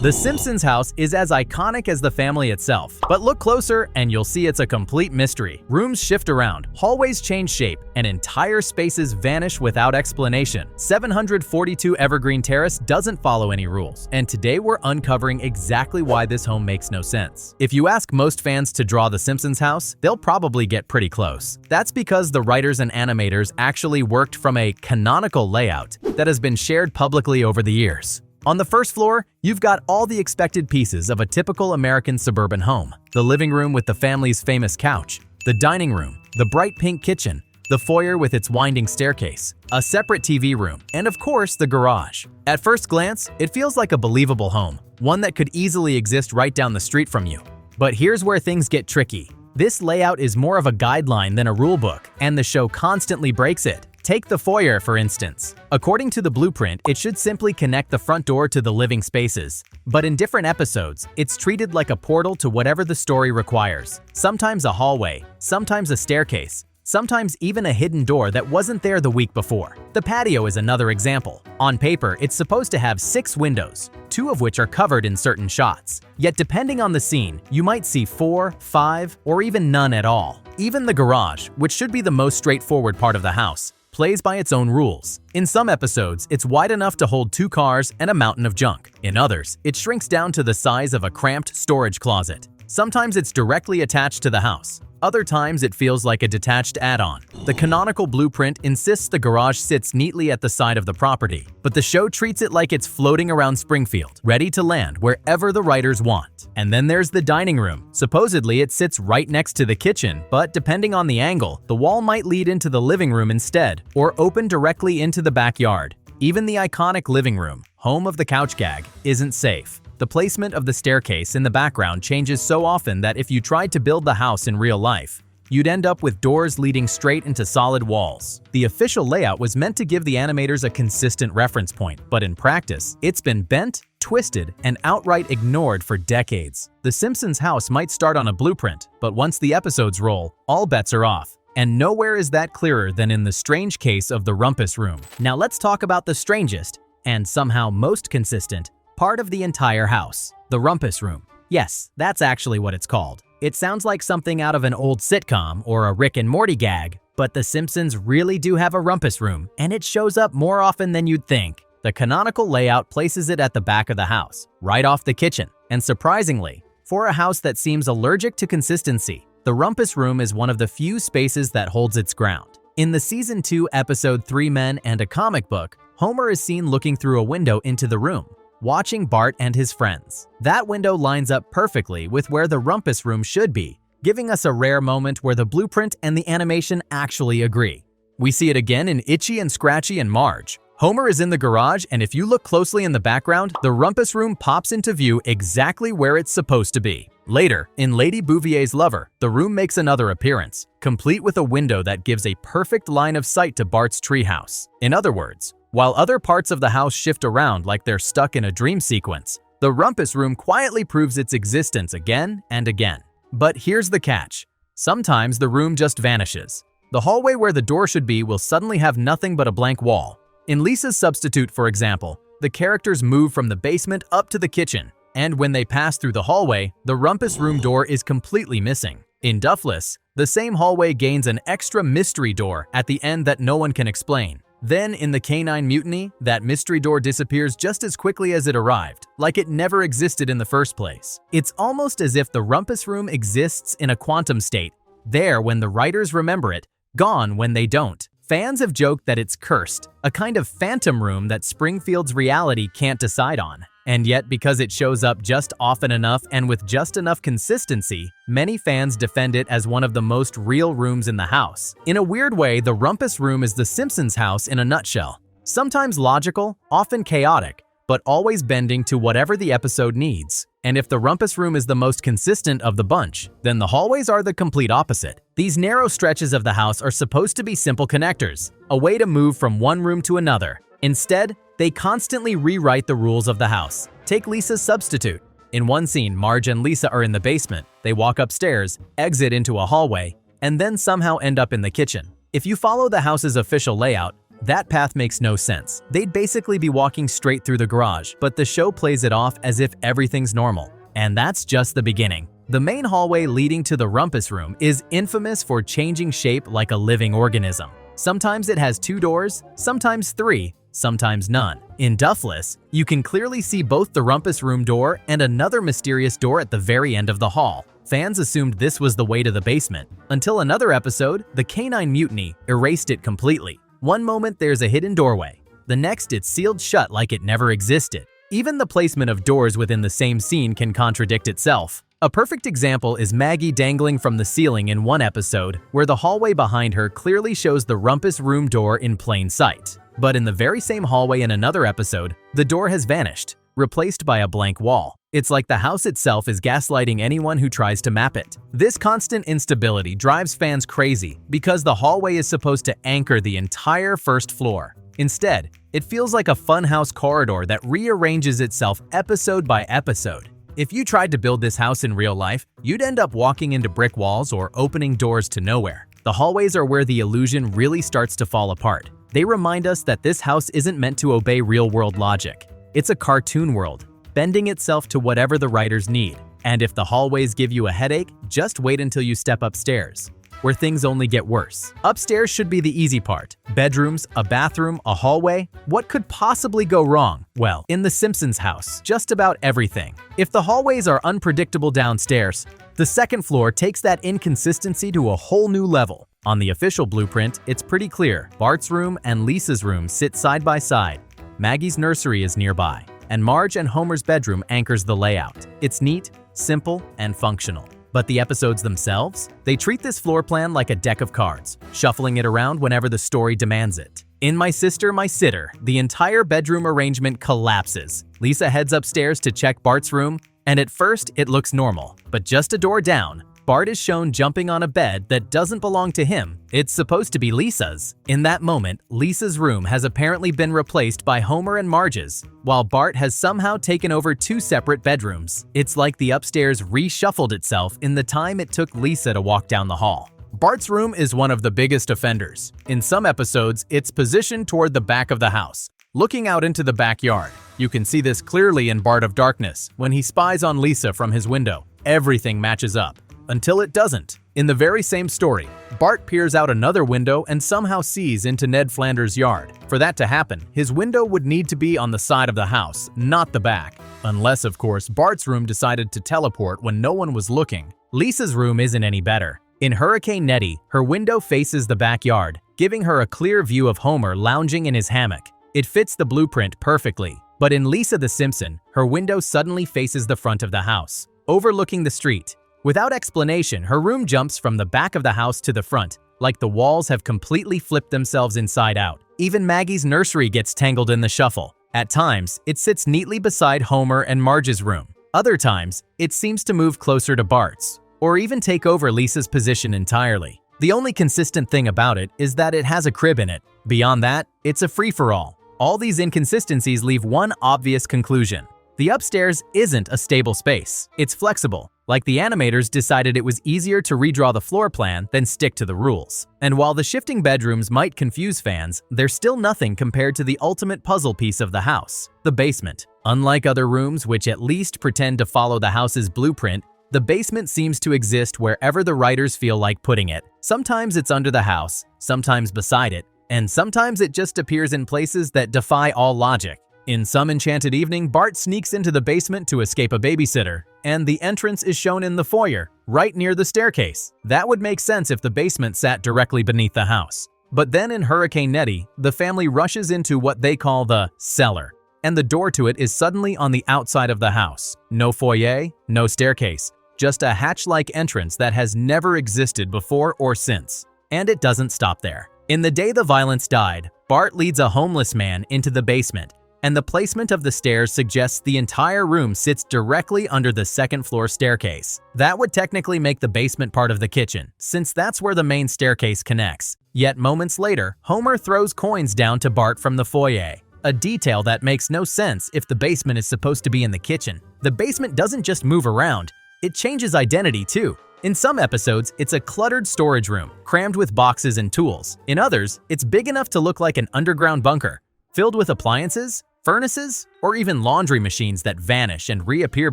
The Simpsons house is as iconic as the family itself, but look closer and you'll see it's a complete mystery. Rooms shift around, hallways change shape, and entire spaces vanish without explanation. 742 Evergreen Terrace doesn't follow any rules, and today we're uncovering exactly why this home makes no sense. If you ask most fans to draw the Simpsons house, they'll probably get pretty close. That's because the writers and animators actually worked from a canonical layout that has been shared publicly over the years. On the first floor, you've got all the expected pieces of a typical American suburban home. The living room with the family's famous couch, the dining room, the bright pink kitchen, the foyer with its winding staircase, a separate TV room, and of course, the garage. At first glance, it feels like a believable home, one that could easily exist right down the street from you. But here's where things get tricky. This layout is more of a guideline than a rulebook, and the show constantly breaks it. Take the foyer, for instance. According to the blueprint, it should simply connect the front door to the living spaces. But in different episodes, it's treated like a portal to whatever the story requires. Sometimes a hallway, sometimes a staircase, sometimes even a hidden door that wasn't there the week before. The patio is another example. On paper, it's supposed to have 6 windows, 2 of which are covered in certain shots. Yet depending on the scene, you might see 4, 5, or even none at all. Even the garage, which should be the most straightforward part of the house, plays by its own rules. In some episodes, it's wide enough to hold 2 cars and a mountain of junk. In others, it shrinks down to the size of a cramped storage closet. Sometimes it's directly attached to the house. Other times it feels like a detached add-on. The canonical blueprint insists the garage sits neatly at the side of the property, but the show treats it like it's floating around Springfield, ready to land wherever the writers want. And then there's the dining room. Supposedly it sits right next to the kitchen, but depending on the angle, the wall might lead into the living room instead, or open directly into the backyard. Even the iconic living room, home of the couch gag, isn't safe. The placement of the staircase in the background changes so often that if you tried to build the house in real life, you'd end up with doors leading straight into solid walls. The official layout was meant to give the animators a consistent reference point, but in practice, it's been bent, twisted, and outright ignored for decades. The Simpsons house might start on a blueprint, but once the episodes roll, all bets are off. And nowhere is that clearer than in the strange case of the Rumpus Room. Now let's talk about the strangest, and somehow most consistent, part of the entire house, the Rumpus Room. Yes, that's actually what it's called. It sounds like something out of an old sitcom or a Rick and Morty gag, but The Simpsons really do have a Rumpus Room, and it shows up more often than you'd think. The canonical layout places it at the back of the house, right off the kitchen. And surprisingly, for a house that seems allergic to consistency, the Rumpus Room is one of the few spaces that holds its ground. In the Season 2 episode 3 Men and a Comic Book, Homer is seen looking through a window into the room, watching Bart and his friends. That window lines up perfectly with where the Rumpus Room should be, giving us a rare moment where the blueprint and the animation actually agree. We see it again in Itchy and Scratchy and Marge. Homer is in the garage, and if you look closely in the background, the Rumpus Room pops into view exactly where it's supposed to be. Later, in Lady Bouvier's Lover, the room makes another appearance, complete with a window that gives a perfect line of sight to Bart's treehouse. In other words, while other parts of the house shift around like they're stuck in a dream sequence, the Rumpus Room quietly proves its existence again and again. But here's the catch. Sometimes the room just vanishes. The hallway where the door should be will suddenly have nothing but a blank wall. In Lisa's Substitute, for example, the characters move from the basement up to the kitchen, and when they pass through the hallway, the Rumpus Room door is completely missing. In Duffless, the same hallway gains an extra mystery door at the end that no one can explain. Then, in the Canine Mutiny, that mystery door disappears just as quickly as it arrived, like it never existed in the first place. It's almost as if the Rumpus Room exists in a quantum state, there when the writers remember it, gone when they don't. Fans have joked that it's cursed, a kind of phantom room that Springfield's reality can't decide on. And yet, because it shows up just often enough and with just enough consistency, many fans defend it as one of the most real rooms in the house. In a weird way, the Rumpus Room is the Simpsons house in a nutshell. Sometimes logical, often chaotic, but always bending to whatever the episode needs. And if the Rumpus Room is the most consistent of the bunch, then the hallways are the complete opposite. These narrow stretches of the house are supposed to be simple connectors, a way to move from one room to another. Instead, they constantly rewrite the rules of the house. Take Lisa's Substitute. In one scene, Marge and Lisa are in the basement. They walk upstairs, exit into a hallway, and then somehow end up in the kitchen. If you follow the house's official layout, That path makes no sense. They'd basically be walking straight through the garage, but the show plays it off as if everything's normal. And that's just the beginning. The main hallway leading to the Rumpus Room is infamous for changing shape like a living organism. Sometimes it has 2 doors, sometimes 3, sometimes none. In Duffless, you can clearly see both the Rumpus Room door and another mysterious door at the very end of the hall. Fans assumed this was the way to the basement, until another episode, the Canine Mutiny, erased it completely. One moment there's a hidden doorway, the next it's sealed shut like it never existed. Even the placement of doors within the same scene can contradict itself. A perfect example is Maggie dangling from the ceiling in one episode, where the hallway behind her clearly shows the Rumpus Room door in plain sight. But in the very same hallway in another episode, the door has vanished, replaced by a blank wall. It's like the house itself is gaslighting anyone who tries to map it. This constant instability drives fans crazy because the hallway is supposed to anchor the entire first floor. Instead, it feels like a funhouse corridor that rearranges itself episode by episode. If you tried to build this house in real life, you'd end up walking into brick walls or opening doors to nowhere. The hallways are where the illusion really starts to fall apart. They remind us that this house isn't meant to obey real-world logic. It's a cartoon world, bending itself to whatever the writers need. And if the hallways give you a headache, just wait until you step upstairs, where things only get worse. Upstairs should be the easy part. Bedrooms, a bathroom, a hallway. What could possibly go wrong? Well, in the Simpsons house, just about everything. If the hallways are unpredictable downstairs, the second floor takes that inconsistency to a whole new level. On the official blueprint, it's pretty clear. Bart's room and Lisa's room sit side by side. Maggie's nursery is nearby, and Marge and Homer's bedroom anchors the layout. It's neat, simple, and functional. But the episodes themselves? They treat this floor plan like a deck of cards, shuffling it around whenever the story demands it. In My Sister, My Sitter, the entire bedroom arrangement collapses. Lisa heads upstairs to check Bart's room, and at first it looks normal. But just a door down, Bart is shown jumping on a bed that doesn't belong to him. It's supposed to be Lisa's. In that moment, Lisa's room has apparently been replaced by Homer and Marge's, while Bart has somehow taken over 2 separate bedrooms. It's like the upstairs reshuffled itself in the time it took Lisa to walk down the hall. Bart's room is one of the biggest offenders. In some episodes, it's positioned toward the back of the house, looking out into the backyard. You can see this clearly in Bart of Darkness, when he spies on Lisa from his window. Everything matches up. Until it doesn't. In the very same story, Bart peers out another window and somehow sees into Ned Flanders' yard. For that to happen, his window would need to be on the side of the house, not the back. Unless, of course, Bart's room decided to teleport when no one was looking. Lisa's room isn't any better. In Hurricane Nettie, her window faces the backyard, giving her a clear view of Homer lounging in his hammock. It fits the blueprint perfectly. But in Lisa the Simpson, her window suddenly faces the front of the house, overlooking the street. Without explanation, her room jumps from the back of the house to the front, like the walls have completely flipped themselves inside out. Even Maggie's nursery gets tangled in the shuffle. At times, it sits neatly beside Homer and Marge's room. Other times, it seems to move closer to Bart's, or even take over Lisa's position entirely. The only consistent thing about it is that it has a crib in it. Beyond that, it's a free-for-all. All these inconsistencies leave one obvious conclusion. The upstairs isn't a stable space. It's flexible. Like the animators decided it was easier to redraw the floor plan than stick to the rules. And while the shifting bedrooms might confuse fans, they're still nothing compared to the ultimate puzzle piece of the house, the basement. Unlike other rooms which at least pretend to follow the house's blueprint, the basement seems to exist wherever the writers feel like putting it. Sometimes it's under the house, sometimes beside it, and sometimes it just appears in places that defy all logic. In some enchanted evening, Bart sneaks into the basement to escape a babysitter, and the entrance is shown in the foyer, right near the staircase. That would make sense if the basement sat directly beneath the house. But then in Hurricane Nettie, the family rushes into what they call the cellar, and the door to it is suddenly on the outside of the house. No foyer, no staircase, just a hatch-like entrance that has never existed before or since. And it doesn't stop there. In The Day the Violence Died, Bart leads a homeless man into the basement, and the placement of the stairs suggests the entire room sits directly under the second-floor staircase. That would technically make the basement part of the kitchen, since that's where the main staircase connects. Yet moments later, Homer throws coins down to Bart from the foyer, a detail that makes no sense if the basement is supposed to be in the kitchen. The basement doesn't just move around, it changes identity too. In some episodes, it's a cluttered storage room, crammed with boxes and tools. In others, it's big enough to look like an underground bunker, filled with appliances, furnaces, or even laundry machines that vanish and reappear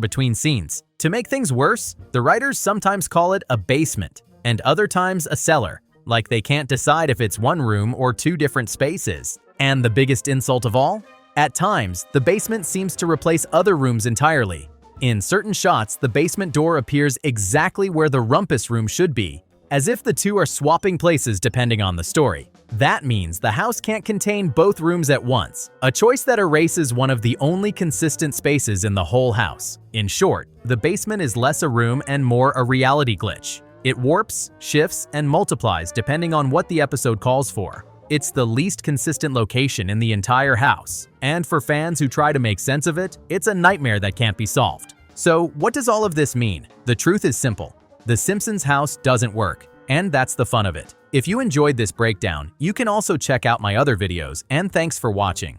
between scenes. To make things worse, the writers sometimes call it a basement, and other times a cellar, like they can't decide if it's one room or two different spaces. And the biggest insult of all? At times, the basement seems to replace other rooms entirely. In certain shots, the basement door appears exactly where the Rumpus Room should be, as if the two are swapping places depending on the story. That means the house can't contain both rooms at once, a choice that erases one of the only consistent spaces in the whole house. In short, the basement is less a room and more a reality glitch. It warps, shifts, and multiplies depending on what the episode calls for. It's the least consistent location in the entire house, and for fans who try to make sense of it, it's a nightmare that can't be solved. So, what does all of this mean? The truth is simple. The Simpsons house doesn't work, and that's the fun of it. If you enjoyed this breakdown, you can also check out my other videos, and thanks for watching.